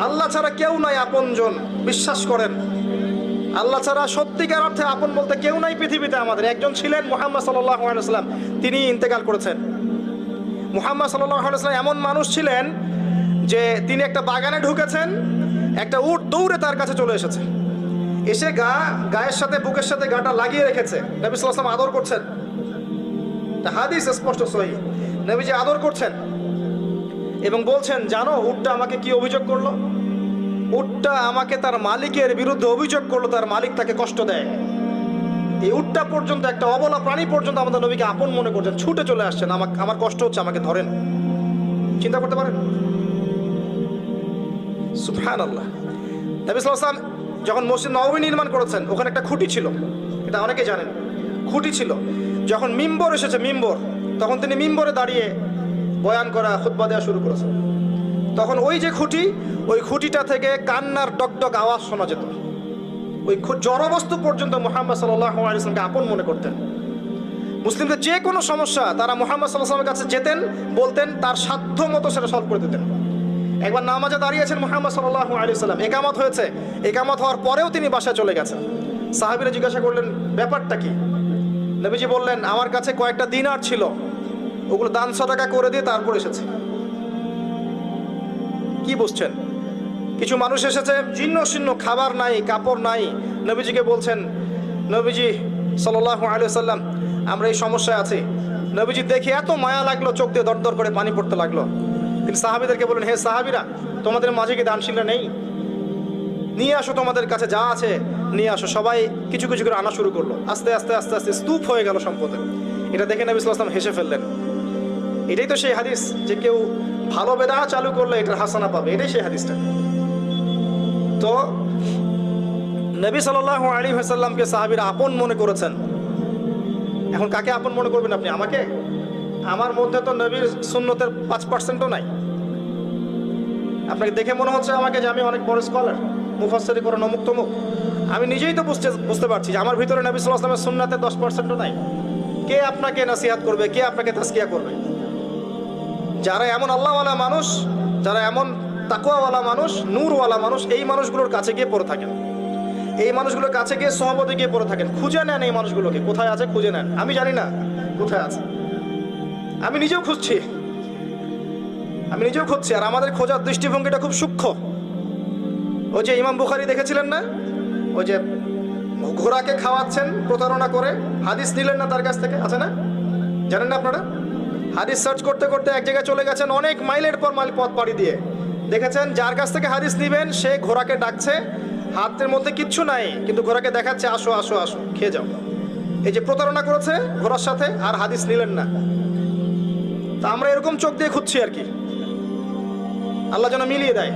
আল্লাহ ছাড়া কেউ নাই আপনজন, বিশ্বাস করেন। আল্লাহ ছাড়া সত্যিকার অর্থে আপন বলতে কেউ নাই পৃথিবীতে। আমাদের একজন ছিলেন মুহাম্মদ সাল্লাল্লাহু আলাইহি ওয়াসাল্লাম, তিনি ইন্তেকাল করেছেন। মুহাম্মদ সাল্লাল্লাহু আলাইহি ওয়াসাল্লাম এমন মানুষ ছিলেন যে তিনি একটা বাগানে ঢুকেছেন, একটা উট দৌড়ে তার কাছে চলে এসেছে, এসে গায়ের সাথে বুকের সাথে গাটা লাগিয়ে রেখেছে। নবী সাল্লাল্লাহু আলাইহি ওয়াসাল্লাম আদর করছেন, হাদিস স্পষ্ট সহিহ, নবীজি আদর করছেন এবং বলছেন, জানো উটটা আমাকে কি অভিযোগ করলো? উটটা আমাকে তার মালিকের বিরুদ্ধে অভিযোগ করলো, তার মালিক তাকে কষ্ট দেয়। এই উটটা পর্যন্ত, একটা অবলা প্রাণী পর্যন্ত আমাদের নবীকে আপন মনে করছেন, ছুটে চলে আসছেন, আমার কষ্ট হচ্ছে, আমাকে ধরেন। চিন্তা করতে পারেন? সুবহানাল্লাহ। নবী সাল্লাল্লাহু আলাইহি ওয়াসাল্লাম যখন মসজিদ নববী নির্মাণ করেছেন, ওখানে একটা খুঁটি ছিল, এটা অনেকে জানেন, খুঁটি ছিল। যখন মিম্বর এসেছে, তখন তিনি মিম্বরে দাঁড়িয়ে বয়ান করা, খুতবা দেওয়া শুরু করেছেন। তখন ওই যে খুঁটি, ওই খুঁটিটা থেকে কান্নার ডকডক আওয়াজ শোনা যেত। ওই জড়বস্তু পর্যন্ত মুহাম্মদ সাল্লাল্লাহু আলাইহি ওয়াসাল্লামকে আপন মনে করতেন। মুসলিমদের যে কোনো সমস্যা তারা মুহাম্মদ সাল্লাল্লাহু আলাইহি ওয়াসাল্লামের কাছে যেতেন, বলতেন, তার সাধ্য মতো সেটা সলভ করে দিতেন। একবার নামাজে দাঁড়িয়েছেন মুহাম্মদ সাল্লাল্লাহু আলাইহি ওয়াসাল্লাম, একামত হয়েছে, একামত হওয়ার পরেও তিনি বাসায় চলে গেছেন। সাহাবীরা জিজ্ঞাসা করলেন, ব্যাপারটা কি? নবীজি বললেন, আমার কাছে কয়েকটা দিনার ছিল, ওগুলো দান সাদাকা করে দিয়ে তারপর এসেছে। কি বুঝছেন? কিছু মানুষ এসেছে, জীর্ণ শীর্ণ, খাবার নাই, কাপড় নাই, নবীজিকে বলছেন, নবীজি সাল্লাল্লাহু আলাইহি ওয়াসাল্লাম, আমরা এই সমস্যায় আছি। নবীজি দেখে এত মায়া লাগলো, চোখ দিয়ে দরদর করে পানি পড়তে লাগলো। তিনি সাহাবীদেরকে বললেন, হে সাহাবীরা, তোমাদের মাঝে কি দানশীলরা নেই? নিয়ে আসো, তোমাদের কাছে যা আছে নিয়ে আসো। সবাই কিছু কিছু করে আনা শুরু করলো। আস্তে আস্তে আস্তে আস্তে স্তূপ হয়ে গেল সম্পদের। এটা দেখে নবী সাল্লাল্লাহু আলাইহি ওয়াসাল্লাম হেসে ফেললেন। এটাই তো সেই হাদিস যে কেউ ভালো বেদাত চালু করলে এটার হাসানা পাবে, এটাই সেই হাদিসটা। তো নবী সাল্লাল্লাহু আলাইহি ওয়াসাল্লামকে সাহাবীরা আপন মনে করেছেন। এখন কাকে আপন মনে করবেন আপনি? আমাকে? আমার মধ্যে তো নবীর সুন্নতের 5%ও নাই। আপনাকে দেখে মনে হচ্ছে আমাকে যে আমি অনেক বড় স্কলার, মুফাসসির কোরআন অমুক তমুক। আমি নিজেই তো বুঝতে পারছি যে আমার ভিতরে নবী সাল্লাল্লাহু আলাইহি ওয়াসাল্লামের সুন্নাতের 10%ও নাই। কে আপনাকে নসিহত করবে? কে আপনাকে তাজকিয়া করবে? যারা এমন আল্লাহওয়ালা মানুষ, যারা এমন তাকওয়াওয়ালা মানুষ, নূরওয়ালা মানুষ, এই মানুষগুলোর কাছে গিয়ে পড়ে থাকেন, এই মানুষগুলোর কাছে গিয়ে সহবতে গিয়ে পড়ে থাকেন, খুঁজে নেন এই মানুষগুলোকে, কোথায় আছে খুঁজে নেন। আমি জানি না কোথায় আছে, আমি নিজেও খুঁজছি, আর আমাদের খোঁজার দৃষ্টিভঙ্গিটা খুব সূক্ষ্ম। ওই যে ইমাম বুখারী দেখেছিলেন না, ওই যে ঘোড়াকে খাওয়াচ্ছেন প্রতারণা করে, হাদিস নিলেন না তার কাছ থেকে, আছে না? জানেন না আপনারা? হাদিস সার্চ করতে করতে এক জায়গায় চলে গেছেন, অনেক মাইলের পর মাইল পথ পাড়ি দিয়ে দেখেছেন যার কাছ থেকে হাদিস নিবেন সে ঘোড়াকে ডাকছে, হাতের মধ্যে কিচ্ছু নাই, কিন্তু ঘোড়াকে দেখাচ্ছে, আসো আসো আসো, খেয়ে যাও। এই যে প্রতারণা করেছে ঘোড়ার সাথে, আর হাদিস নিলেন না। তা আমরা এরকম চোখ দিয়ে খুঁজছি আর কি, আল্লাহ যেন মিলিয়ে দেয়।